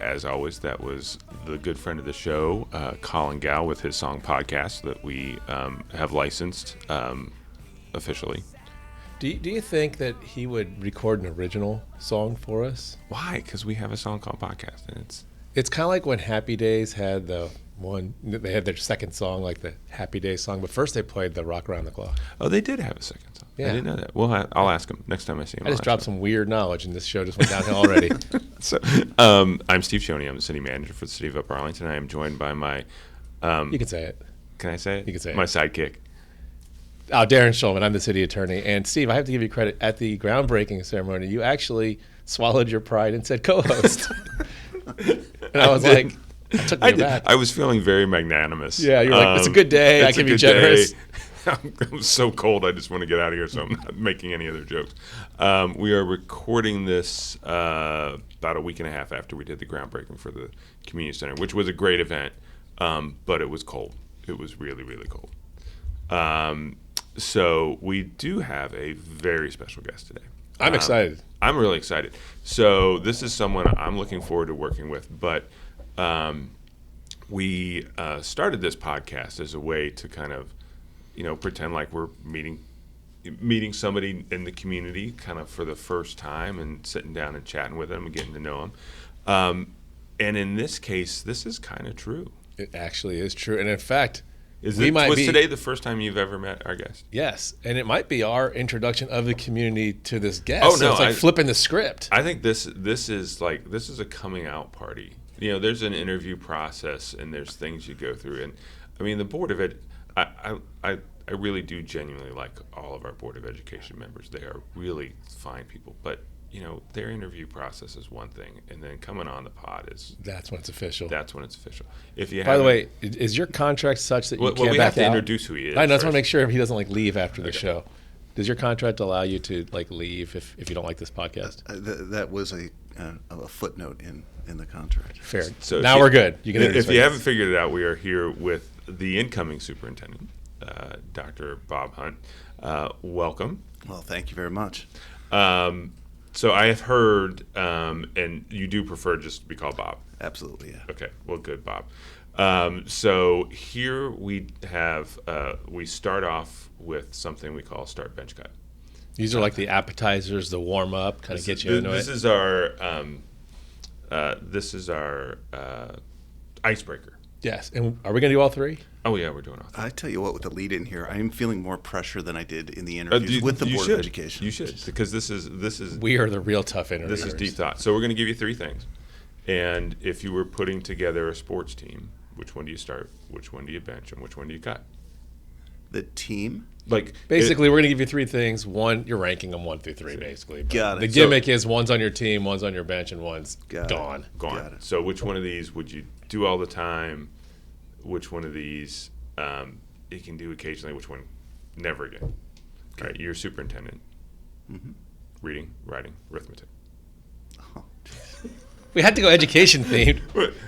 as always, that was the good friend of the show, Colin Gow, with his song podcast that we have licensed officially. Do you think that he would record an original song for us? Why? Because we have a song called Podcast, and It's kind of like when Happy Days had they had their second song, like the Happy Days song, but first they played the Rock Around the Clock. Oh, they did have a second song. Yeah. I didn't know that. Well, I'll ask him next time I see him. I just dropped some weird knowledge, and this show just went downhill already. So, I'm Steve Shoney. I'm the city manager for the city of Upper Arlington. I am joined by my... you can say it. Can I say it? You can say my it. sidekick. Oh, Darren Schulman. I'm the city attorney. And Steve, I have to give you credit. At the groundbreaking ceremony, you actually swallowed your pride and said co-host. And I was like, that took me aback. I was feeling very magnanimous. Yeah, you're like, it's a good day. I can be generous. I'm so cold. I just want to get out of here, so I'm not making any other jokes. We are recording this about a week and a half after we did the groundbreaking for the community center, which was a great event, but it was cold. It was really, really cold. So we do have a very special guest today. I'm excited. I'm really excited. So this is someone I'm looking forward to working with, but we started this podcast as a way to kind of, pretend like we're meeting somebody in the community kind of for the first time and sitting down and chatting with them and getting to know them. And in this case, this is kind of true. It actually is true. And in fact, was today the first time you've ever met our guest? Yes, and it might be our introduction of the community to this guest. Oh, no, so it's like flipping the script. I think this is a coming out party. There's an interview process and there's things you go through. And I mean, the Board of Ed, I really do genuinely like all of our Board of Education members. They are really fine people, but their interview process is one thing, and then coming on the pod that's when it's official. If you by the way, is your contract such that you can't we back have to out? introduce who he is. I just want to make sure he doesn't leave after the show. Does your contract allow you to leave if you don't like this podcast? That was a footnote in the contract. Fair. So now we're good. You can. If you haven't figured it out, we are here with the incoming superintendent, Dr. Bob Hunt. Welcome. Well, thank you very much. So I have heard, and you do prefer just to be called Bob. Absolutely, yeah. Okay, well, good, Bob. So here we have, we start off with something we call Start Bench Cut. These are like the appetizers, the warm up, kind of get you into it. This is our icebreaker. Yes, and are we going to do all three? Oh yeah, we're doing all three. I tell you what, with the lead in here, I am feeling more pressure than I did in the interviews with the Board of Education. You should, because this is we are the real tough interviewers. This is deep thought. So we're going to give you three things, and if you were putting together a sports team, which one do you start? Which one do you bench? And which one do you cut? The team? Basically, we're going to give you three things. One, you're ranking them 1 through 3, basically. But got it. The gimmick is one's on your team, one's on your bench, and one's gone. Got it. So which one of these would you do all the time? Which one of these you can do occasionally? Which one never again? Okay. All right, you're superintendent. Mm-hmm. Reading, writing, arithmetic. Oh. We had to go education themed.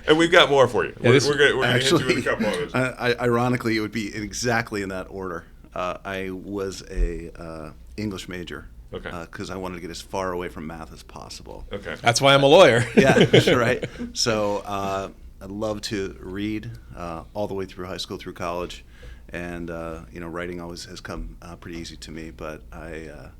And we've got more for you. Yeah, we're going to hit you with a couple others. Ironically, it would be exactly in that order. I was a English major. Okay. Because I wanted to get as far away from math as possible. Okay. That's why I'm a lawyer. Yeah, that's right. So I love to read all the way through high school, through college. And, writing always has come pretty easy to me. But I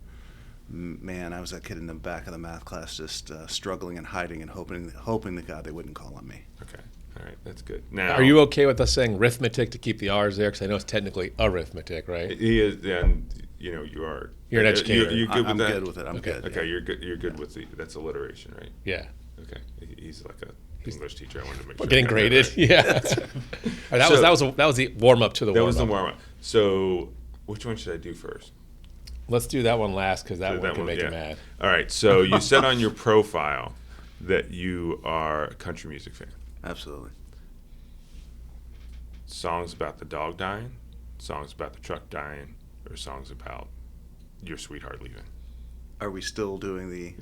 was that kid in the back of the math class just struggling and hiding and hoping to God they wouldn't call on me. Okay. All right. That's good. Now, are you okay with us saying arithmetic to keep the R's there? Because I know it's technically arithmetic, right? He is, and you are. You're an educator. You're good with that? I'm good with it. I'm good. Okay. You're good. You're good with that's alliteration, right? Yeah. Okay. He's like a English teacher. I wanted to make We're sure. getting graded. Right. Yeah. That was the warm up to the warm up. That was the warm up. So which one should I do first? Let's do that one last because that one can make you mad. All right. So you said on your profile that you are a country music fan. Absolutely. Songs about the dog dying, songs about the truck dying, or songs about your sweetheart leaving? Are we still doing the?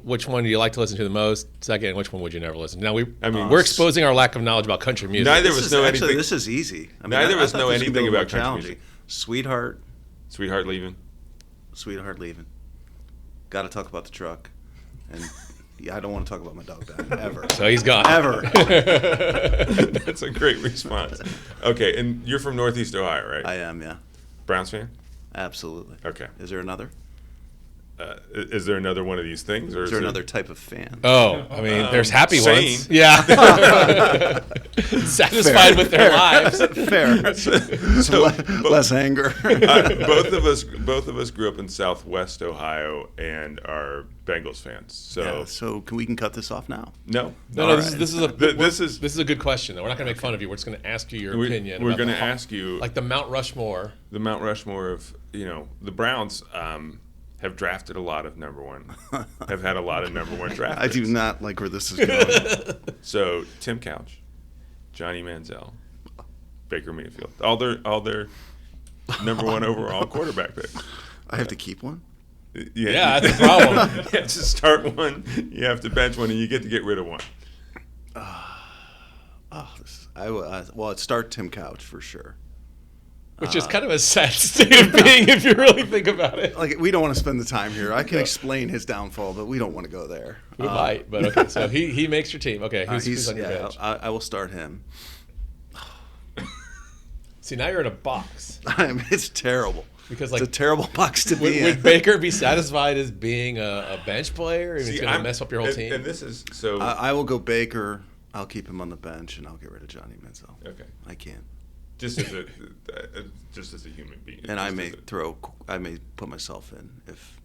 Which one do you like to listen to the most? Second, which one would you never listen to? Now we're exposing our lack of knowledge about country music. Neither of us know anything. This is easy. Neither of us know anything about country music. Sweetheart leaving. Got to talk about the truck, and I don't want to talk about my dog dying ever. So he's gone. Ever. That's a great response. Okay, and you're from Northeast Ohio, right? I am, yeah. Browns fan? Absolutely. Okay. Is there another? Is there another one of these things, or Is there another type of fan? Oh, I mean, there's happy sane. ones. Yeah. Satisfied with their lives. Fair. Less anger. both of us grew up in Southwest Ohio and are Bengals fans. So Yeah, so we can cut this off now. no. No, All this right. is a good question, though. We're not going to make fun of you. We're just going to ask you your opinion. We're about going to the- ask you like the Mount Rushmore. the Mount Rushmore of the Browns. Have drafted a lot of number one, have had a lot of number one draft I do picks. not like where this is going. So Tim Couch, Johnny Manziel, Baker Mayfield, all their number one overall quarterback picks. I have to keep one? Yeah, that's the problem. You have to start one, you have to bench one, and you get to get rid of one. Well, start Tim Couch for sure. Which is kind of a sad state of being if you really think about it. Like, we don't want to spend the time here. I can explain his downfall, but we don't want to go there. We might, but okay. So he makes your team. Okay, who's on your bench? I will start him. See, now you're in a box. It's terrible. Because, it's a terrible box to be in. Would Baker be satisfied as being a bench player? He's See, going to mess up your whole team. And this is so. I will go Baker. I'll keep him on the bench, and I'll get rid of Johnny Manziel. Okay. I can. Just as a human being. And I Just may put myself in if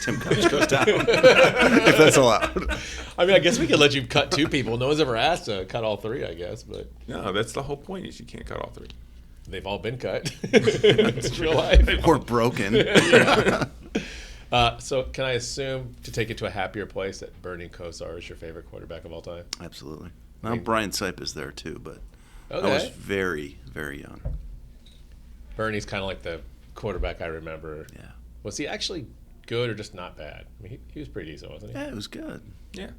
Tim Couch goes down, if that's allowed. I mean, I guess we could let you cut two people. No one's ever asked to cut all three, I guess, but No, that's the whole point. Is you can't cut all three. they've all been cut. It's real life. Or broken. So can I assume, to take it to a happier place, that Bernie Kosar is your favorite quarterback of all time? Absolutely. Now, Brian Sipe is there too, but Okay. I was very, very young. Bernie's kind of like the quarterback I remember. Yeah. Was he actually good or just not bad? I mean, he was pretty decent, wasn't he? Yeah, it was good. Yeah.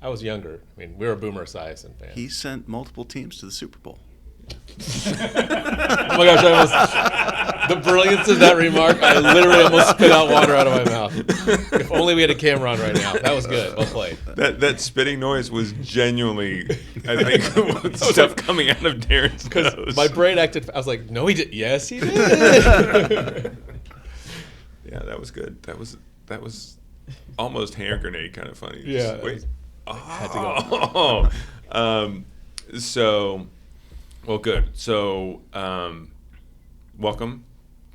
I was younger. I mean, we were Boomer Esiason fans. He sent multiple teams to the Super Bowl. Oh my gosh, the brilliance of that remark, I literally almost spit out water out of my mouth. If only we had a camera on right now. That was good. Well played. That spitting noise was genuinely, I think, stuff coming out of Darren's nose. My brain acted, I was like, no, he did. Yes, he did. Yeah, that was good. That was almost hand grenade kind of funny. Yeah, Just wait. had to go. So, well, good. So, welcome.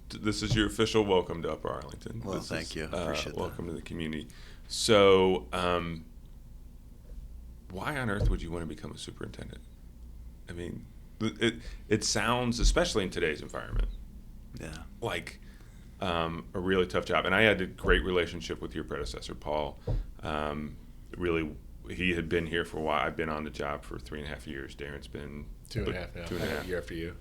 This is your official welcome to Upper Arlington. Well, thank you. Appreciate that. Welcome to the community. So, why on earth would you want to become a superintendent? I mean, it sounds, especially in today's environment, Yeah. like a really tough job. And I had a great relationship with your predecessor, Paul. Really, he had been here for a while. I've been on the job for 3.5 years. Darren's been 2.5 now. 2.5. Year after you.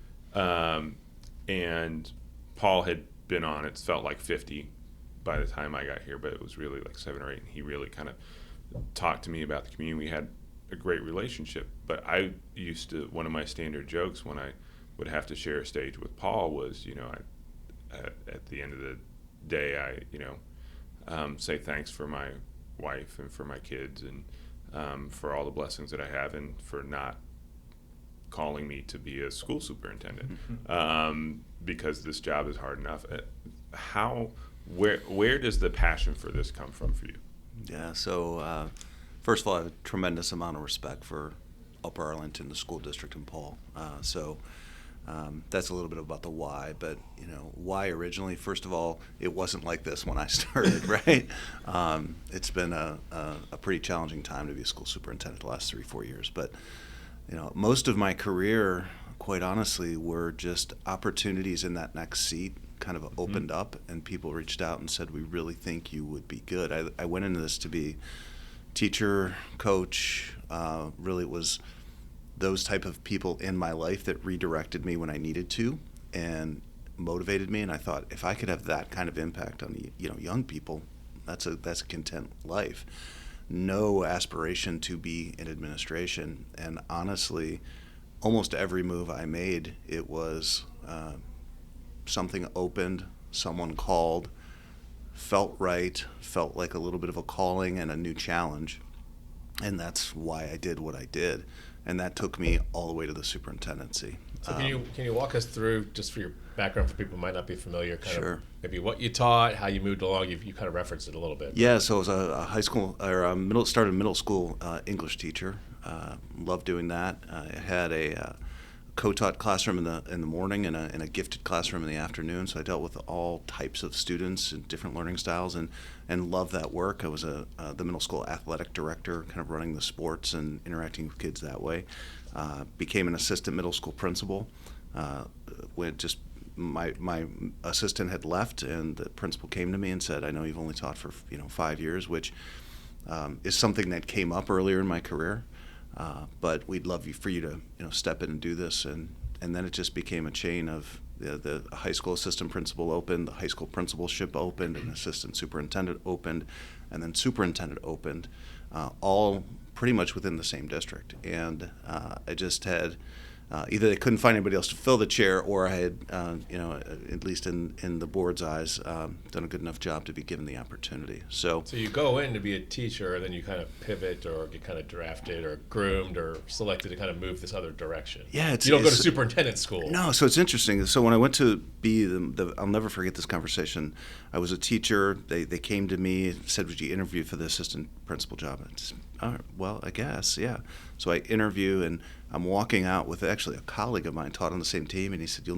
And Paul had been on, it felt like 50 by the time I got here, but it was really like 7 or 8. And he really kind of talked to me about the community. We had a great relationship. But I used to, one of my standard jokes when I would have to share a stage with Paul was, at the end of the day, I, say thanks for my wife and for my kids and for all the blessings that I have and for not calling me to be a school superintendent because this job is hard enough. Where does the passion for this come from for you? Yeah, so first of all, I have a tremendous amount of respect for Upper Arlington, the school district, and Paul. That's a little bit about the why, but why originally? First of all, it wasn't like this when I started, right? It's been a pretty challenging time to be a school superintendent the last 3-4 years, but most of my career, quite honestly, were just opportunities in that next seat kind of opened up, and people reached out and said, "We really think you would be good." I went into this to be teacher, coach. Really, it was those type of people in my life that redirected me when I needed to and motivated me. And I thought, if I could have that kind of impact on young people, that's a content life. No aspiration to be in administration. And honestly, almost every move I made, it was something opened, someone called, felt right, felt like a little bit of a calling and a new challenge. and that's why I did what I did, and that took me all the way to the superintendency. So can you walk us through, just for your background, for people who might not be familiar, kind Sure. of maybe what you taught, how you moved along? You kind of referenced it a little bit. Yeah, so I was a high school or started middle school English teacher. Loved doing that. I had a co-taught classroom in the morning and a gifted classroom in the afternoon. So I dealt with all types of students and different learning styles, and loved that work. I was the middle school athletic director, kind of running the sports and interacting with kids that way. Became an assistant middle school principal. When just my assistant had left, and the principal came to me and said, "I know you've only taught for 5 years," which is something that came up earlier in my career. But we'd love for you to step in and do this, and then it just became a chain of the high school assistant principal opened, the high school principalship opened, an assistant superintendent opened, and then superintendent opened, all pretty much within the same district. And I just had either they couldn't find anybody else to fill the chair, or I had, at least in the board's eyes, done a good enough job to be given the opportunity. So you go in to be a teacher, and then you kind of pivot or get kind of drafted or groomed or selected to kind of move this other direction. Yeah, you don't go to superintendent school. No, so it's interesting. So when I went to be I'll never forget this conversation. I was a teacher. They came to me, said, "Would you interview for the assistant principal job?" And I said, "All right, well, I guess, yeah." So I interview, and I'm walking out with actually a colleague of mine taught on the same team, and he said, you're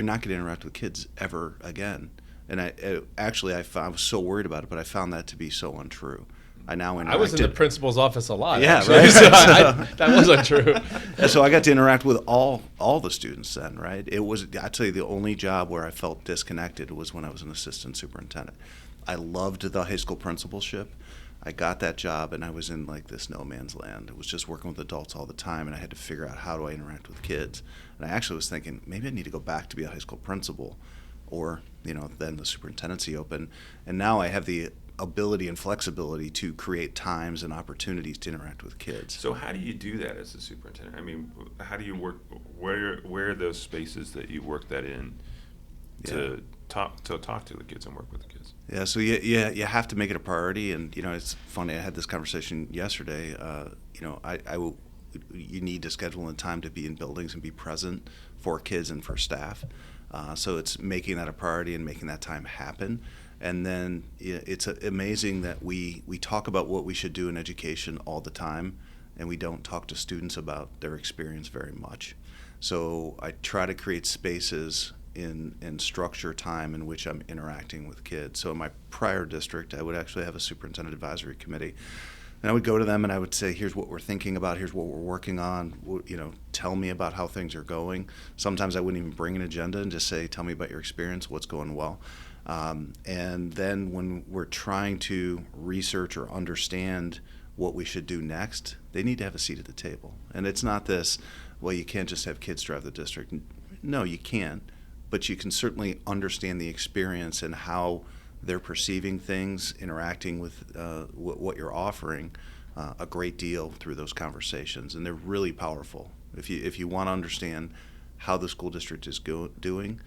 not going to interact with kids ever again. And I was so worried about it, but I found that to be so untrue. I was in the principal's office a lot. Yeah, actually. right. So that was untrue. So I got to interact with all the students then, right? It was, I tell you, the only job where I felt disconnected was when I was an assistant superintendent. I loved the high school principalship. I got that job, and I was in like this no man's land. It was just working with adults all the time, and I had to figure out, how do I interact with kids? And I actually was thinking, maybe I need to go back to be a high school principal, or then the superintendency opened, and now I have the ability and flexibility to create times and opportunities to interact with kids. So how do you do that as a superintendent? I mean, how do you work? Where are those spaces that you work that in to talk to the kids and work with the kids? Yeah, so you have to make it a priority, and it's funny. I had this conversation yesterday. You need to schedule in time to be in buildings and be present for kids and for staff. So it's making that a priority and making that time happen. And then it's amazing that we talk about what we should do in education all the time, and we don't talk to students about their experience very much. So I try to create spaces in structure time in which I'm interacting with kids. So in my prior district, I would actually have a superintendent advisory committee. And I would go to them and I would say, here's what we're thinking about, here's what we're working on, tell me about how things are going. Sometimes I wouldn't even bring an agenda and just say, tell me about your experience, what's going well. And then when we're trying to research or understand what we should do next, they need to have a seat at the table. And it's not this, well, you can't just have kids drive the district. No, you can, but you can certainly understand the experience and how they're perceiving things, interacting with what you're offering a great deal through those conversations, and they're really powerful. If you want to understand how the school district is doing,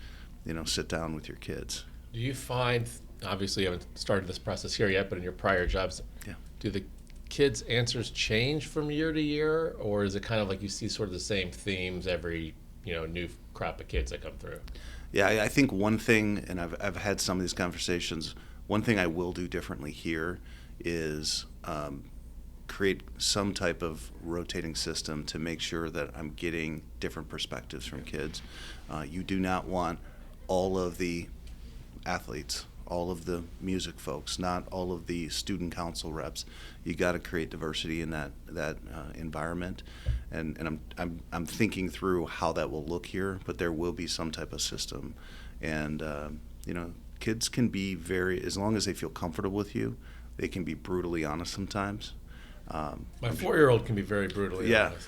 sit down with your kids. Do you find, obviously you haven't started this process here yet, but in your prior jobs, do the kids' answers change from year to year, or is it kind of like you see sort of the same themes every new crop of kids that come through? Yeah, I think one thing, and I've had some of these conversations, one thing I will do differently here is create some type of rotating system to make sure that I'm getting different perspectives from kids. You do not want all of the athletes, all of the music folks, not all of the student council reps. You got to create diversity in that environment, and I'm thinking through how that will look here, but there will be some type of system, and kids can be as long as they feel comfortable with you, they can be brutally honest sometimes. My 4-year-old can be very brutally honest.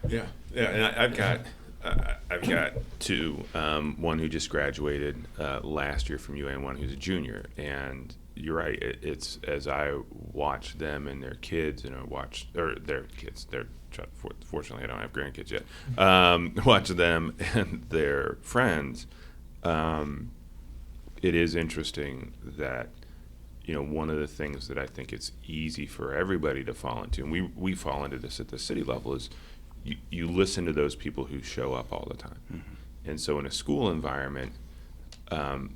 Yeah, and I've got two, one who just graduated last year from UA and one who's a junior. And you're right, it's as I watch them and their kids, their kids, fortunately I don't have grandkids yet, watch them and their friends, it is interesting that one of the things that I think it's easy for everybody to fall into, and we fall into this at the city level, is you listen to those people who show up all the time. Mm-hmm. And so in a school environment,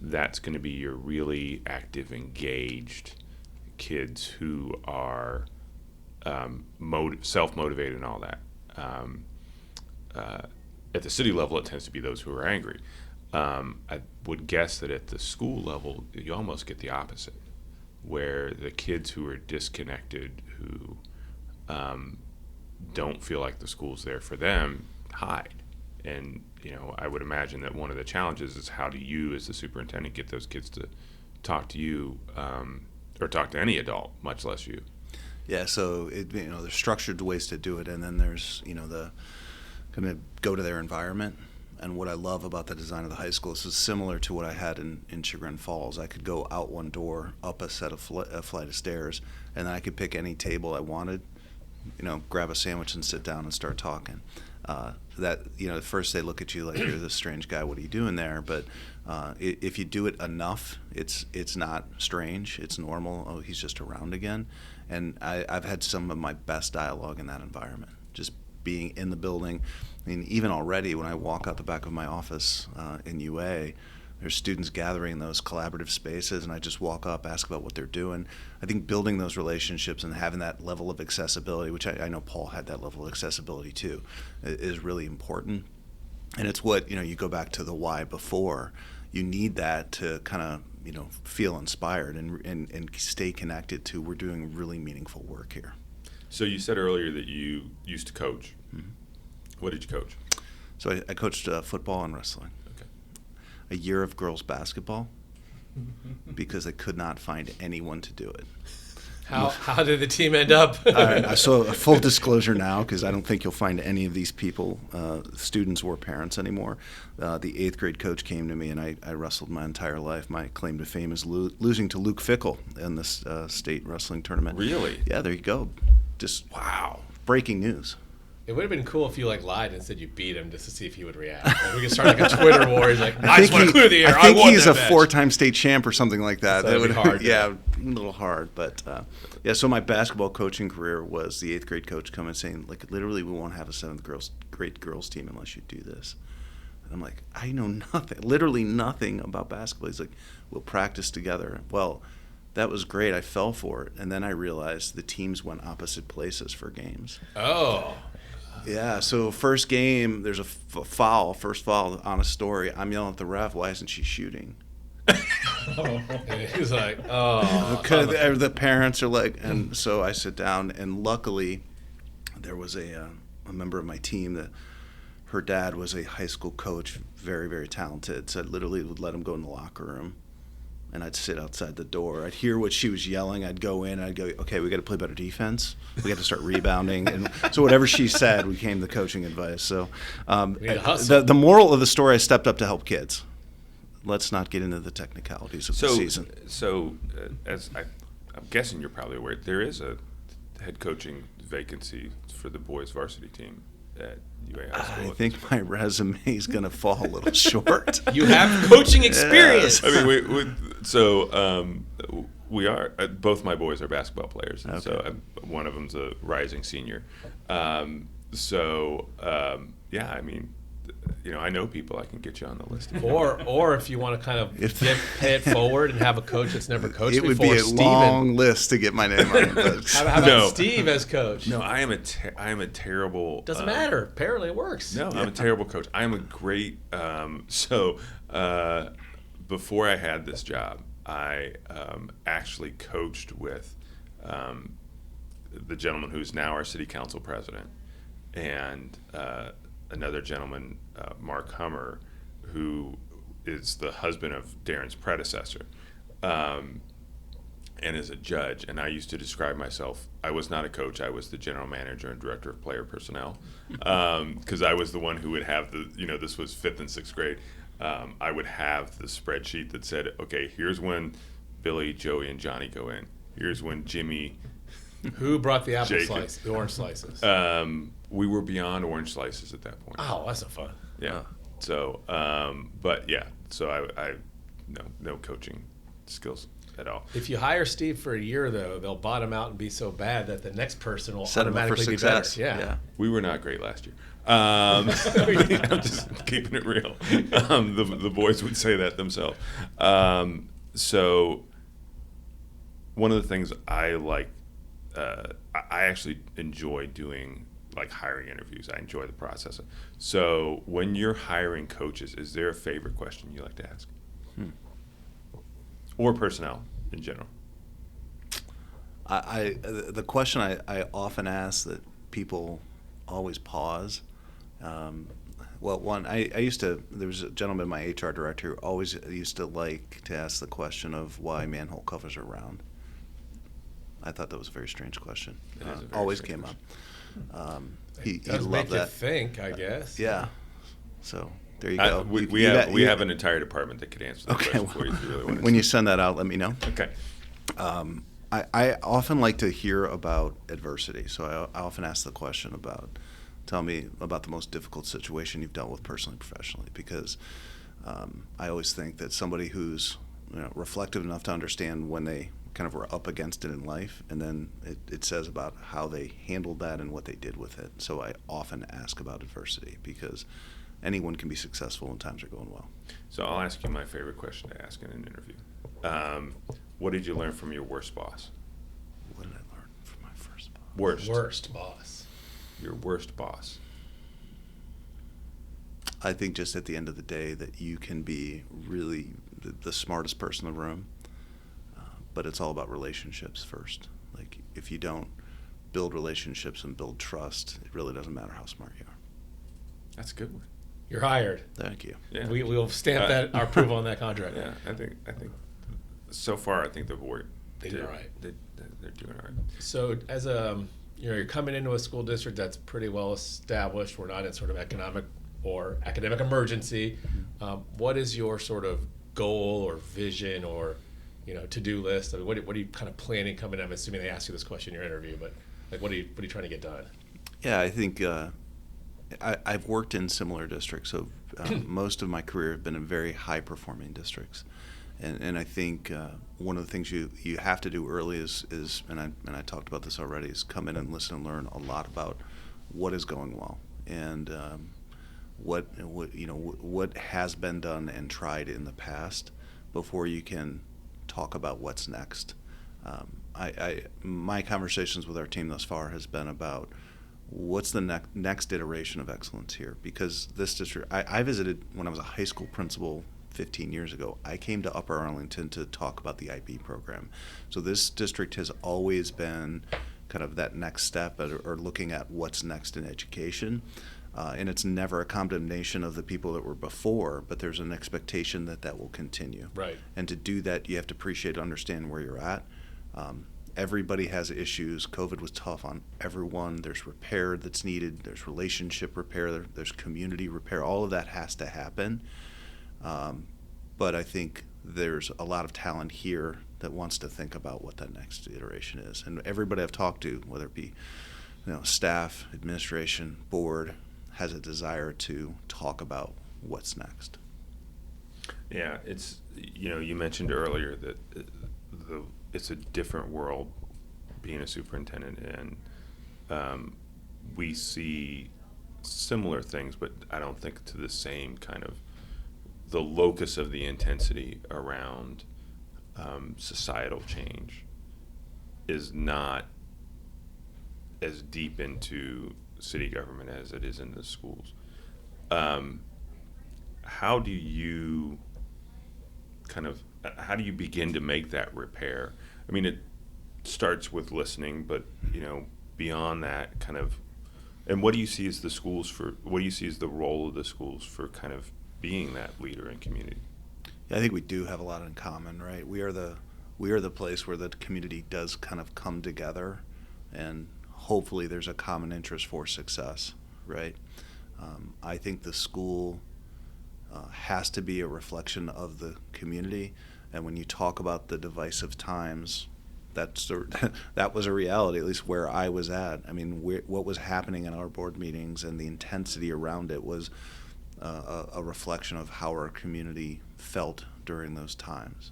that's going to be your really active, engaged kids who are self-motivated and all that. At the city level, it tends to be those who are angry. I would guess that at the school level, you almost get the opposite, where the kids who are disconnected, who don't feel like the school's there for them, hide. And I would imagine that one of the challenges is, how do you, as the superintendent, get those kids to talk to you, or talk to any adult, much less you? Yeah, so there's structured ways to do it, and then there's the kind of go to their environment. And what I love about the design of the high school is similar to what I had in Chagrin Falls. I could go out one door, up a flight of stairs, and then I could pick any table I wanted, grab a sandwich and sit down and start talking. At first they look at you like you're this strange guy. What are you doing there? But if you do it enough, it's not strange. It's normal. Oh, he's just around again. And I've had some of my best dialogue in that environment, just being in the building. I mean, even already when I walk out the back of my office in UA, there's students gathering in those collaborative spaces, and I just walk up, ask about what they're doing. I think building those relationships and having that level of accessibility, which I know Paul had that level of accessibility too, is really important. And it's what, you go back to the why before. You need that to kind of, feel inspired and stay connected to, we're doing really meaningful work here. So you said earlier that you used to coach. Mm-hmm. What did you coach? So I coached football and wrestling. Okay. A year of girls basketball because I could not find anyone to do it. How did the team end up? So a full disclosure now, because I don't think you'll find any of these people, students or parents anymore. The 8th grade coach came to me, and I wrestled my entire life. My claim to fame is losing to Luke Fickle in this state wrestling tournament. Really? Yeah, there you go. Just wow, breaking news. It would have been cool if you lied and said you beat him just to see if he would react. We could start a Twitter war. He's like, I just want to clear the air. I think he's a 4-time state champ or something like that. So that would be hard. Yeah, a little hard. But so my basketball coaching career was the 8th grade coach coming and saying, literally, we won't have a 7th grade girls team unless you do this. And I'm like, I know nothing, literally nothing about basketball. He's like, we'll practice together. Well, that was great. I fell for it. And then I realized the teams went opposite places for games. Oh. Yeah, so first game, there's a first foul on a story. I'm yelling at the ref, why isn't she shooting? He's like, oh. The parents are like, and so I sit down, and luckily there was a member of my team that her dad was a high school coach, very, very talented, so I literally would let him go in the locker room. And I'd sit outside the door. I'd hear what she was yelling. I'd go in. I'd go, okay, we got to play better defense. We got to start rebounding. And so whatever she said became the coaching advice. So the moral of the story, I stepped up to help kids. Let's not get into the technicalities of the season. So as I'm guessing you're probably aware, there is a head coaching vacancy for the boys varsity team at UA High School. I think my resume is going to fall a little short. You have coaching experience. I mean, we are. Both my boys are basketball players, and so one of them's a rising senior. Yeah, I mean, I know people I can get you on the list. Or if you want to kind of pay it forward and have a coach that's never coached before. It would be a Steven. long list to get my name on it. How about Steve as coach? No, I am a terrible. Doesn't matter. Apparently, it works. No, I'm a terrible coach. I am a great. Before I had this job, I actually coached with the gentleman who's now our city council president, and another gentleman, Mark Hummer, who is the husband of Darren's predecessor, and is a judge. And I used to describe myself, I was not a coach, I was the general manager and director of player personnel, because I was the one who would have this was 5th and 6th grade. I would have the spreadsheet that said, okay, here's when Billy, Joey, and Johnny go in. Here's when Jimmy. Who brought the the orange slices? We were beyond orange slices at that point. Oh, that's no fun. Yeah. So, but yeah. So I no coaching skills. at all. If you hire Steve for a year, though, they'll bottom out and be so bad that the next person will Set 'em up for automatically be success. better. Yeah. We were not great last year. I'm just keeping it real. The boys would say that themselves. So one of the things I like, I actually enjoy doing like hiring interviews. I enjoy the process. So when you're hiring coaches, is there a favorite question you like to ask? Or personnel in general? The question I often ask that people always pause. Well, one, there was a gentleman, my HR director, who always used to like to ask the question of why manhole covers are round. I thought that was a very strange question. It is a very always strange came question. up. He Does loved make you that. think, I guess. Yeah. So there you go. We have an entire department that could answer that question for you if you really want to. When you send that out, let me know. Okay. I often like to hear about adversity. So I often ask the question about, tell me about the most difficult situation you've dealt with personally, professionally, because I always think that somebody who's reflective enough to understand when they kind of were up against it in life, and then it says about how they handled that and what they did with it. So I often ask about adversity because anyone can be successful when times are going well. So I'll ask you my favorite question to ask in an interview. What did you learn from your worst boss? What did I learn from my first boss? Worst boss. Your worst boss. I think just at the end of the day that you can be really the smartest person in the room, but it's all about relationships first. Like if you don't build relationships and build trust, it really doesn't matter how smart you are. That's a good one. You're hired. Thank you. Yeah. We will stamp our approval on that contract. Yeah, I think so far I think the board They did all right. They're doing all right. So as you're coming into a school district that's pretty well established. We're not in sort of economic or academic emergency. What is your sort of goal or vision or to-do list? I mean, what are you kind of planning coming up? I'm assuming they ask you this question in your interview, but like what are you trying to get done? Yeah, I think I've worked in similar districts. So most of my career have been in very high-performing districts. And I think one of the things you have to do early is and I talked about this already, is come in and listen and learn a lot about what is going well and what has been done and tried in the past before you can talk about what's next. My conversations with our team thus far has been about what's the next iteration of excellence here, because this district I visited when I was a high school principal 15 years ago. I came to Upper Arlington to talk about the IB program. So this district has always been kind of that next step or looking at what's next in education. And it's never a condemnation of the people that were before, but there's an expectation that will continue. Right. And to do that, you have to appreciate and understand where you're at. Everybody has issues. COVID was tough on everyone. There's repair that's needed. There's relationship repair. There's community repair. All of that has to happen. But I think there's a lot of talent here that wants to think about what that next iteration is. And everybody I've talked to, whether it be staff, administration, board, has a desire to talk about what's next. Yeah, it's you mentioned earlier that it's a different world being a superintendent, and we see similar things, but I don't think to the same kind of the locus of the intensity around societal change is not as deep into city government as it is in the schools. How do you begin to make that repair? I mean, it starts with listening, but beyond that, and what do you see as the role of the schools for kind of being that leader in community? Yeah, I think we do have a lot in common, right? We are the place where the community does kind of come together, and hopefully there's a common interest for success, right? I think the school has to be a reflection of the community, and when you talk about the divisive times, that was a reality, at least where I was at. I mean, what was happening in our board meetings and the intensity around it was a reflection of how our community felt during those times.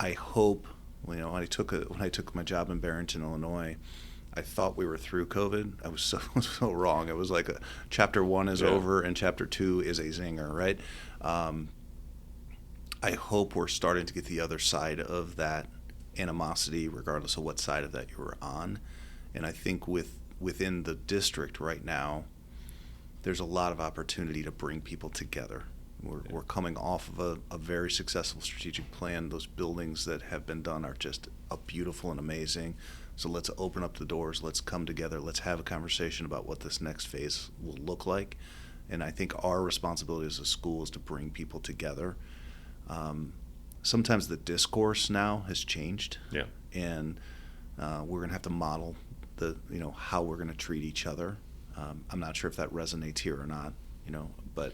I hope, when I took my job in Barrington, Illinois, I thought we were through COVID. I was so wrong. It was like chapter 1 is over and chapter 2 is a zinger, right? I hope we're starting to get the other side of that animosity, regardless of what side of that you were on. And I think within the district right now, there's a lot of opportunity to bring people together. We're coming off of a very successful strategic plan. Those buildings that have been done are just beautiful and amazing. So let's open up the doors. Let's come together. Let's have a conversation about what this next phase will look like. And I think our responsibility as a school is to bring people together. Sometimes the discourse now has changed. Yeah. And we're going to have to model how we're going to treat each other. I'm not sure if that resonates here or not, but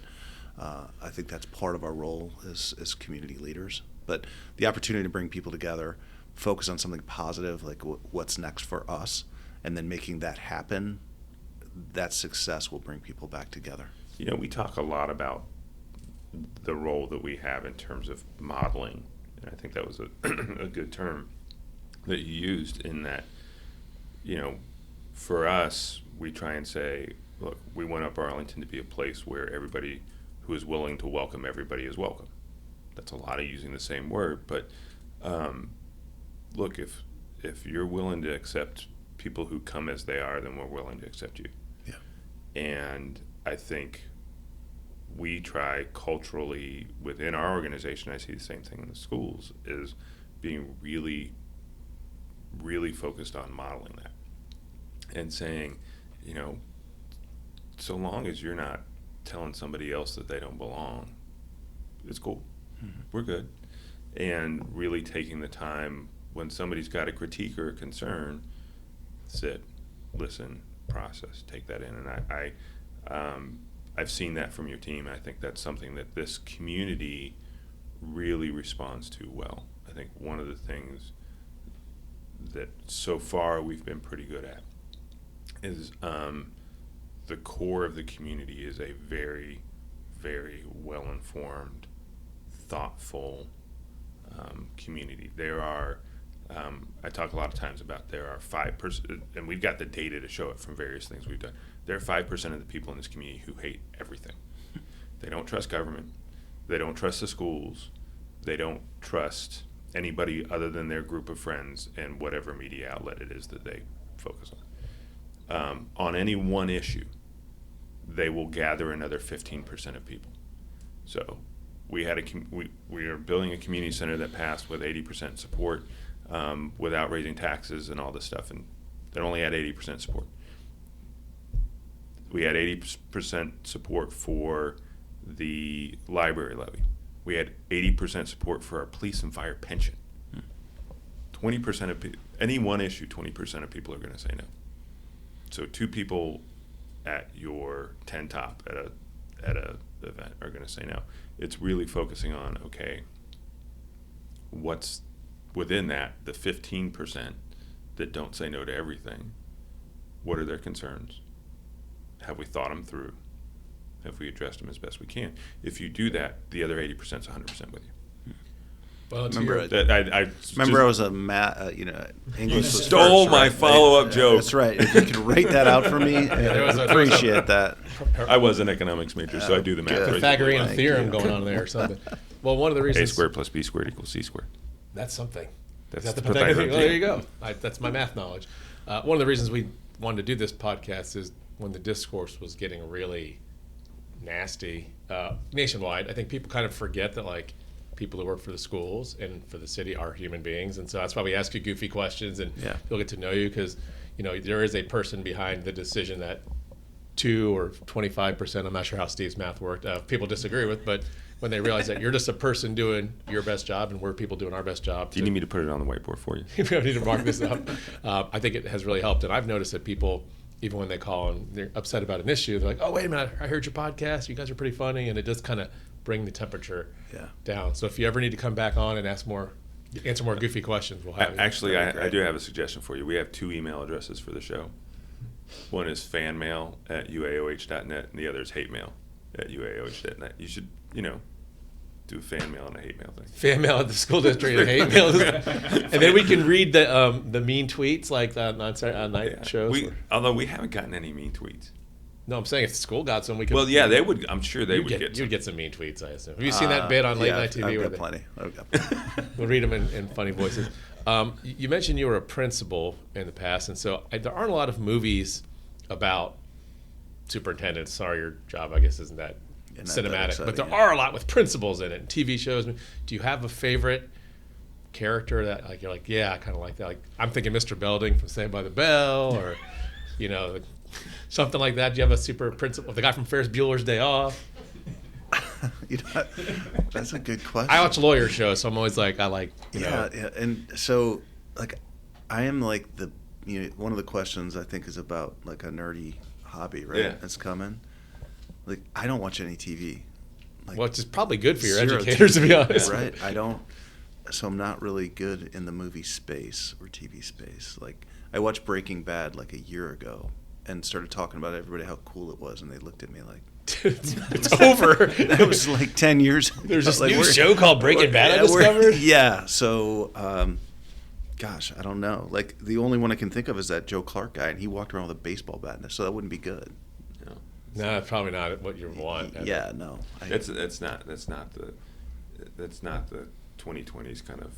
I think that's part of our role as community leaders. But the opportunity to bring people together, focus on something positive, like what's next for us, and then making that happen, that success will bring people back together. We talk a lot about the role that we have in terms of modeling, and I think that was a good term that you used in that, for us, we try and say, look, we want Upper Arlington to be a place where everybody who is willing to welcome everybody is welcome. That's a lot of using the same word, but look, if you're willing to accept people who come as they are, then we're willing to accept you. Yeah. And I think we try culturally within our organization, I see the same thing in the schools, is being really, really focused on modeling that and saying, so long as you're not telling somebody else that they don't belong, it's cool. Mm-hmm. We're good. And really taking the time when somebody's got a critique or a concern, sit, listen, process, take that in. And I've seen that from your team, and I think that's something that this community really responds to well. I think one of the things that so far we've been pretty good at is the core of the community is a very, very well-informed, thoughtful community. There are, I talk a lot of times about there are 5%, and we've got the data to show it from various things we've done. There are 5% of the people in this community who hate everything. They don't trust government. They don't trust the schools. They don't trust anybody other than their group of friends and whatever media outlet it is that they focus on. On any one issue, they will gather another 15% of people. So we are building a community center that passed with 80% support without raising taxes and all this stuff, and that only had 80% support. We had 80% support for the library levy. We had 80% support for our police and fire pension. 20% of any one issue, 20% of people are going to say no. So 2 people at your 10 top at a event are going to say no. It's really focusing on, okay, what's within that, the 15% that don't say no to everything, what are their concerns? Have we thought them through? Have we addressed them as best we can? If you do that, the other 80% is 100% with you. Well, I was a English. You stole first, my right? follow-up joke. That's right. If you could write that out for me, I appreciate that. I was an economics major, so I do the math. The right. Pythagorean theorem going on there or something. Well, one of the reasons A squared plus B squared equals C squared. That's something. That's Is that the the Pythagorean? Pythagorean There you go. That's my math knowledge. One of the reasons we wanted to do this podcast is when the discourse was getting really nasty nationwide. I think people kind of forget that people who work for the schools and for the city are human beings, and so that's why we ask you goofy questions and people get to know you, because there is a person behind the decision that 2 or 25%, I'm not sure how Steve's math worked, people disagree with, but when they realize that you're just a person doing your best job and we're people doing our best job. Do you need me to put it on the whiteboard for you? We don't need to mark this up. I think it has really helped, and I've noticed that people, even when they call and they're upset about an issue, they're like, oh, wait a minute, I heard your podcast, you guys are pretty funny, and it does kind of bring the temperature down. So if you ever need to come back on and answer more goofy questions, we'll have you. Actually, I do have a suggestion for you. We have 2 email addresses for the show. One is fanmail@uaoh.net, and the other is hatemail@uaoh.net. You should, do a fan mail and a hate mail thing. Fan mail at the school district and hate mail, and then we can read the mean tweets like on night shows. Although we haven't gotten any mean tweets. No, I'm saying if the school got some, we could. Well, yeah, they would. I'm sure they would get. You'd get some mean tweets, I assume. Have you seen that bit on late night TV? I've got plenty. We'll read them in funny voices. You mentioned you were a principal in the past, and so there aren't a lot of movies about superintendents. Sorry, your job, I guess, isn't that cinematic, but there are a lot with principals in it, and TV shows. Do you have a favorite character that like you're like, yeah, I kind of like that? Like I'm thinking Mr. Belding from Saved by the Bell, or something like that. Do you have a super principal? The guy from Ferris Bueller's Day Off. That's a good question. I watch lawyer shows, so I'm always like, yeah, and so like, I am like one of the questions I think is about like a nerdy hobby, right? Yeah. That's coming. Like I don't watch any TV. Like, well, it's probably good for your zero educators, TV, to be honest. Right? So I'm not really good in the movie space or TV space. Like I watched Breaking Bad like a year ago and started talking about everybody how cool it was, and they looked at me like, it's over. That was like 10 years ago. There's this like, new show called Breaking Bad I discovered. Yeah, so, gosh, I don't know. Like, the only one I can think of is that Joe Clark guy, and he walked around with a baseball bat, so that wouldn't be good. No, that's probably not what you want. Yeah, no. That's not the 2020s kind of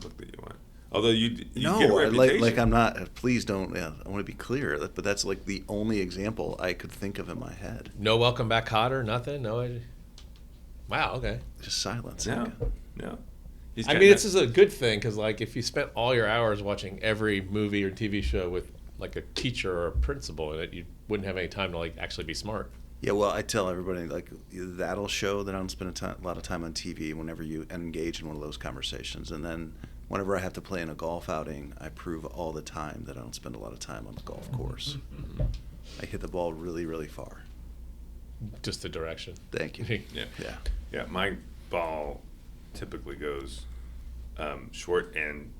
look that you want. Although you get a reputation. like I'm not. Please don't. Yeah, I want to be clear. But that's like the only example I could think of in my head. No Welcome Back Kotter, nothing. No. Wow. Okay. Just silence. No. I mean, this is a good thing because, like, if you spent all your hours watching every movie or TV show with like a teacher or a principal in it, you wouldn't have any time to like actually be smart. Yeah, well, I tell everybody like that'll show that I don't spend a lot of time on TV whenever you engage in one of those conversations, and then whenever I have to play in a golf outing, I prove all the time that I don't spend a lot of time on the golf course. I hit the ball really, really far. Just the direction. Thank you. Yeah. My ball typically goes short, and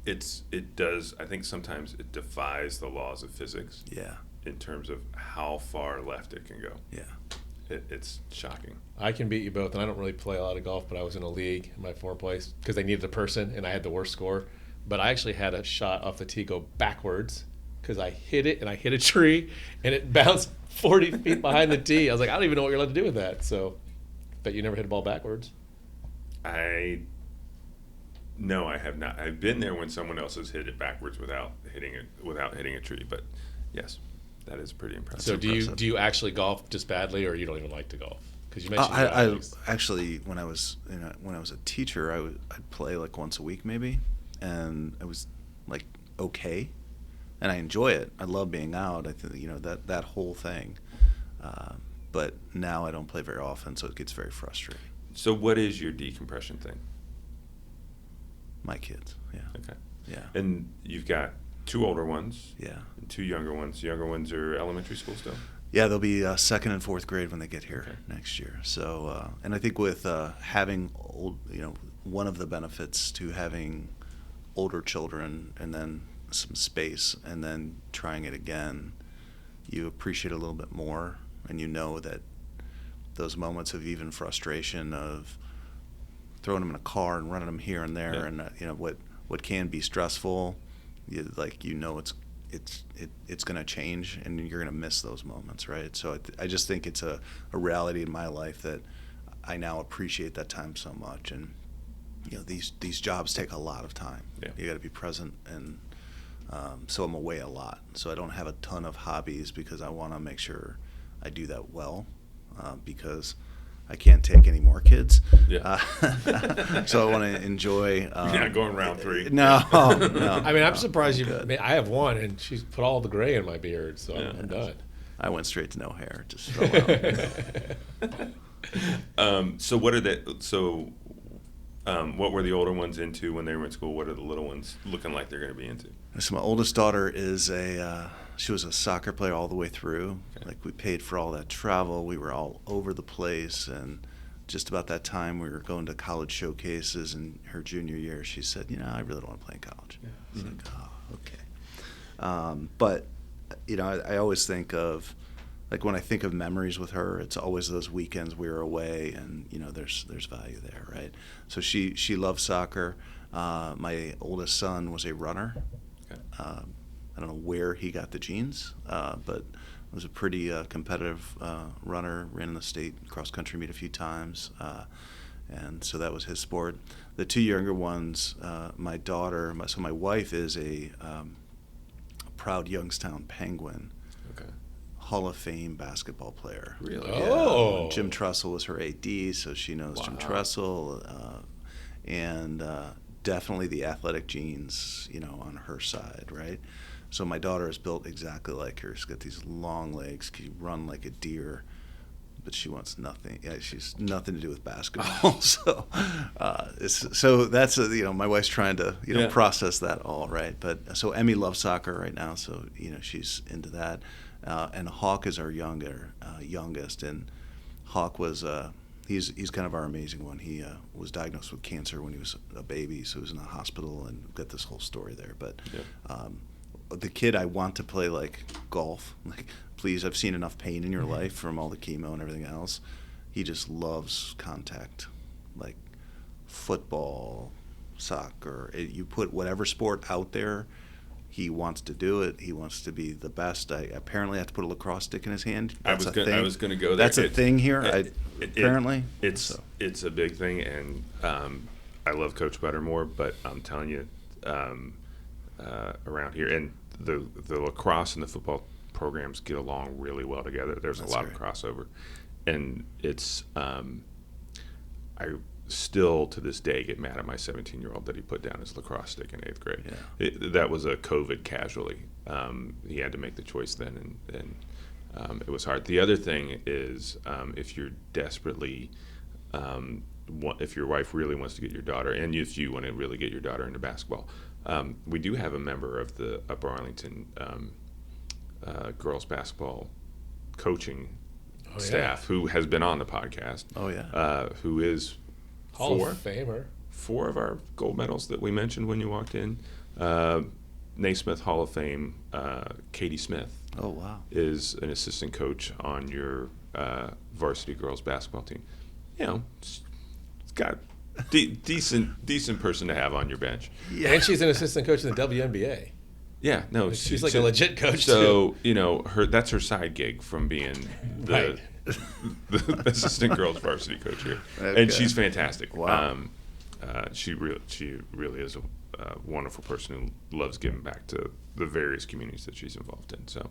it does. I think sometimes it defies the laws of physics. Yeah. In terms of how far left it can go. Yeah. It's shocking. I can beat you both, and I don't really play a lot of golf, but I was in a league in my former place because they needed a person, and I had the worst score. But I actually had a shot off the tee go backwards because I hit it, and I hit a tree, and it bounced 40 feet behind the tee. I was like, I don't even know what you're allowed to do with that. So, bet you never hit a ball backwards. No, I have not. I've been there when someone else has hit it backwards without hitting a tree. But yes, that is pretty impressive. So do you actually golf just badly, or you don't even like to golf? Because you mentioned I actually when I was a teacher, I'd play like once a week maybe, and I was like okay, and I enjoy it. I love being out. I think that whole thing. But now I don't play very often, so it gets very frustrating. So what is your decompression thing? My kids, yeah. Okay. Yeah. And you've got 2 older ones. Yeah. And 2 younger ones. The younger ones are elementary school still? Yeah, they'll be 2nd and 4th grade when they get here next year. So, and I think with having one of the benefits to having older children and then some space and then trying it again, you appreciate it a little bit more, and you know that those moments of even frustration of throwing them in a car and running them here and there, and what can be stressful, it's going to change, and you're going to miss those moments, right? So I just think it's a reality in my life that I now appreciate that time so much, and these jobs take a lot of time. Yeah. You got to be present, and so I'm away a lot. So I don't have a ton of hobbies because I want to make sure I do that well, because I can't take any more kids. Yeah. So I want to enjoy. You're not going round 3. No. I mean, I'm surprised you. I mean, I have one, and she's put all the gray in my beard, so I'm done. I went straight to no hair. Just fell out. So what are what were the older ones into when they were in school? What are the little ones looking like they're going to be into? So my oldest daughter is she was a soccer player all the way through. Okay. Like we paid for all that travel. We were all over the place, and just about that time we were going to college showcases. And her junior year, she said, I really don't want to play in college. Yeah. I was like, oh, okay. But I always think of like when I think of memories with her, it's always those weekends we were away, and there's value there, right? So she loves soccer. My oldest son was a runner. Okay. I don't know where he got the genes, but was a pretty competitive runner. Ran in the state cross country meet a few times, and so that was his sport. The two younger ones, my daughter, so my wife is a proud Youngstown Penguin. Okay. Hall of Fame basketball player. Really? Oh. Yeah. Jim Trussell was her AD, so she knows Jim Trussell, and definitely the athletic genes, on her side, right? So my daughter is built exactly like her. She's got these long legs, can run like a deer, but she wants nothing. Yeah, she's nothing to do with basketball. So that's my wife's trying to process that all, right. But so Emmy loves soccer right now, so she's into that. And Hawk is our youngest, and Hawk was he's kind of our amazing one. He was diagnosed with cancer when he was a baby, so he was in the hospital, and got this whole story there. But the kid I want to play like golf, like please, I've seen enough pain in your life from all the chemo and everything else. He just loves contact, like football, soccer. You put whatever sport out there, he wants to do it. He wants to be the best. I apparently have to put a lacrosse stick in his hand. I was going to go there. That's a thing here. Apparently, it's a big thing, and I love Coach Buttermore, but I'm telling you, around here, and the lacrosse and the football programs get along really well together. There's a lot of crossover, and it's I still to this day get mad at my 17-year-old that he put down his lacrosse stick in 8th grade. Yeah. That was a COVID casualty. He had to make the choice then, and it was hard. The other thing is if you're desperately if your wife really wants to get your daughter, and if you want to really get your daughter into basketball, we do have a member of the Upper Arlington girls basketball coaching staff who has been on the podcast. Oh yeah. Who is Hall of Famer. 4 of our gold medals that we mentioned when you walked in. Naismith Hall of Fame. Katie Smith. Oh wow. Is an assistant coach on your varsity girls basketball team. It's got decent person to have on your bench. Yeah. And she's an assistant coach in the WNBA. Yeah, no, she's like a legit coach too. So that's her side gig from being the assistant girls varsity coach here, and she's fantastic. Wow. She really is a wonderful person who loves giving back to the various communities that she's involved in. So,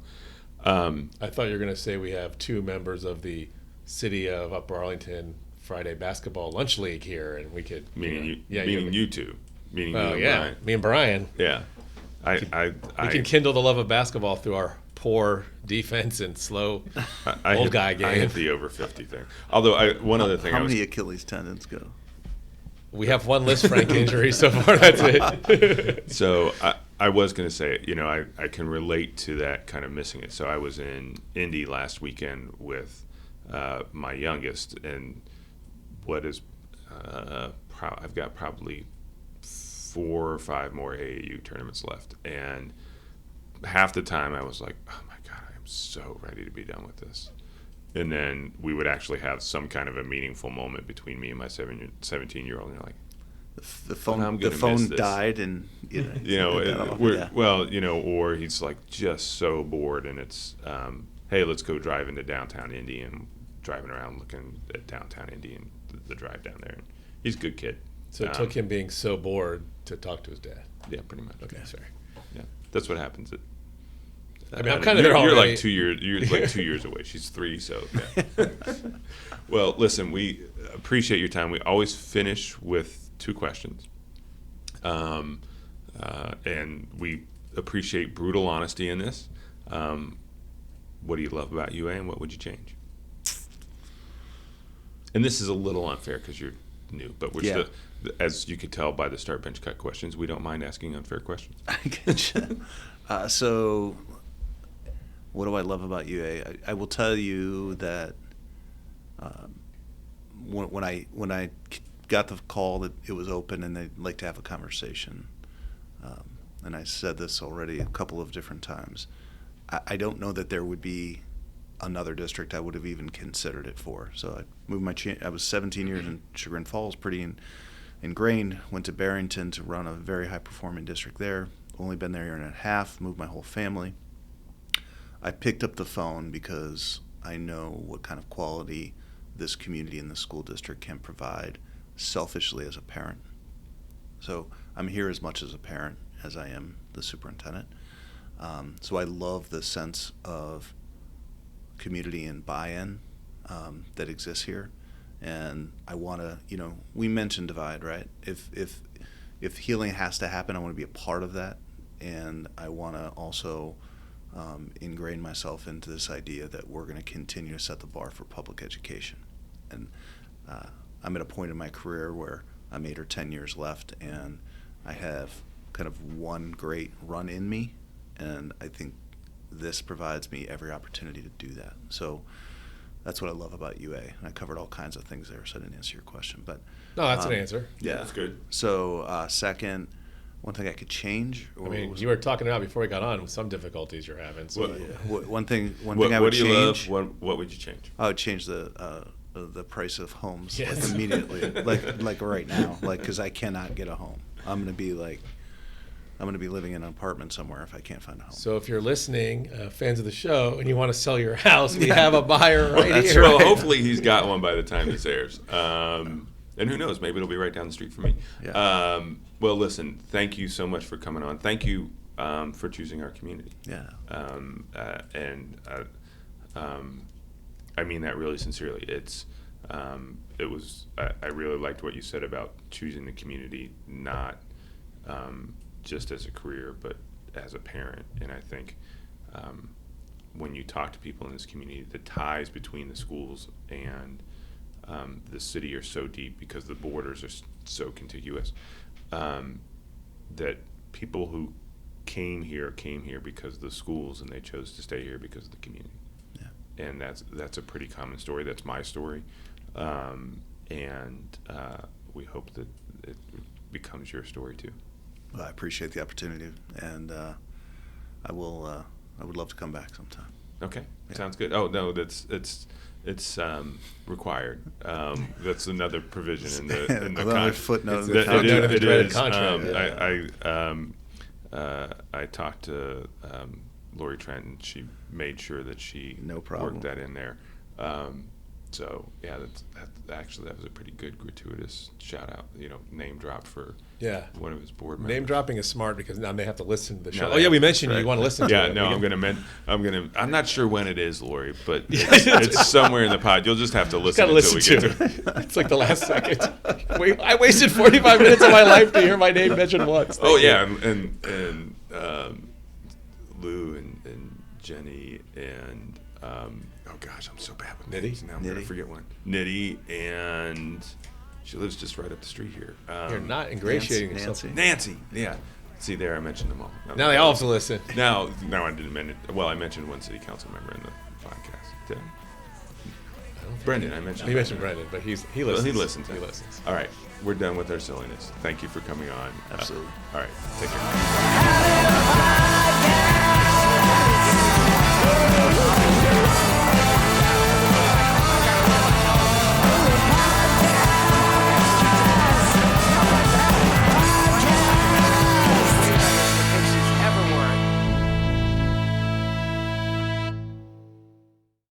I thought you were going to say we have 2 members of the City of Upper Arlington Friday Basketball Lunch League here, and we could meaning you you two, meaning oh you and Brian. me and Brian. Yeah, We can kindle the love of basketball through our poor defense and slow old guy game. I hit the over 50 thing. Although one other thing, how many Achilles tendons go? We have 1 Liz Frank injury so far. That's it. So I was going to say, I can relate to that kind of missing it. So I was in Indy last weekend with my youngest, and what is I've got probably 4 or 5 more AAU tournaments left, and half the time I was like, oh my God, I am so ready to be done with this. And then we would actually have some kind of a meaningful moment between me and my 17-year-old, and you're like, the phone died, and or he's like just so bored, and it's hey, let's go drive into downtown Indy, and driving around looking at downtown Indy and the drive down there. And he's a good kid. So it took him being so bored to talk to his dad. Yeah, pretty much. Okay, sorry. Yeah, that's what happens. I'm kind of there already. You're like 2 years. You're like 2 years away. She's 3, so. Yeah. Well, listen, we appreciate your time. We always finish with 2 questions, and we appreciate brutal honesty in this. What do you love about UA, and what would you change? And this is a little unfair because you're new, but we're still, as you could tell by the start bench cut questions, we don't mind asking unfair questions. I get you. So, what do I love about UA? I will tell you that when I got the call that it was open and they'd like to have a conversation, and I said this already a couple of different times, I don't know that there would be another district I would have even considered it for. So I moved I was 17 years in Chagrin Falls, pretty ingrained. Went to Barrington to run a very high-performing district there. Only been there a year and a half, moved my whole family. I picked up the phone because I know what kind of quality this community and the school district can provide selfishly as a parent. So I'm here as much as a parent as I am the superintendent. So I love the sense of community and buy-in that exists here. And I want to, we mentioned divide, right? If healing has to happen, I want to be a part of that. And I want to also ingrain myself into this idea that we're going to continue to set the bar for public education. And I'm at a point in my career where I'm 8 or 10 years left, and I have kind of one great run in me, and I think this provides me every opportunity to do that. So that's what I love about UA. And I covered all kinds of things there, so I didn't answer your question. But No, that's an answer. Yeah, that's good. So second, one thing I could change. I mean, you were talking about before we got on some difficulties you're having. So one thing I would what do you change. love? What would you change? I would change the price of homes Yes. immediately, like right now, because I cannot get a home. I'm gonna be living in an apartment somewhere if I can't find a home. So if you're listening, fans of the show, and you want to sell your house, we have a buyer right That's here. Well, hopefully he's got one by the time this airs. And who knows, maybe it'll be right down the street from me. Yeah. Well, listen, thank you so much for coming on. Thank you for choosing our community. Yeah. I mean that really sincerely. I really liked what you said about choosing the community, not just as a career, but as a parent. And I think when you talk to people in this community, the ties between the schools and the city are so deep because the borders are so contiguous, that people who came here because of the schools, and they chose to stay here because of the community. Yeah. And that's a pretty common story. That's my story. And we hope that it becomes your story too. Well, I appreciate the opportunity, and I would love to come back sometime. Okay, Yeah. sounds good. Oh no, it's required. That's another provision in the Another footnote in the It contract. is- it Dreaded is. contract. I talked to Lori Trent, and she made sure that she No problem. worked that in there. So yeah, that was a pretty good gratuitous shout out. Name drop for Yeah. one of his board members. Name dropping is smart because now they have to listen to the show. No, Oh yeah, we that's mentioned you right. want to listen to Yeah, it. no, I'm not sure when it is, Lori, but it's somewhere in the pod. You'll just have to listen Gotta until listen we get to to it. it. It's like the last second. I wasted 45 minutes of my life to hear my name mentioned once. Oh Thank you. yeah, and Lou and Jenny and oh gosh, I'm so bad with Nitty? names now. I'm gonna Nitty? forget one. Nitty, and she lives just right up the street here. You're not ingratiating yourself. Nancy. Nancy. Yeah. See there, I mentioned them all. Now they all have to listen. Now I didn't mention. Well, I mentioned one city council member in the podcast. Did I? Brendan, I mentioned. He mentioned Brendan, but he listens. Well, he listens. He listens. All right, we're done with our silliness. Thank you for coming on. Absolutely. All right, take care.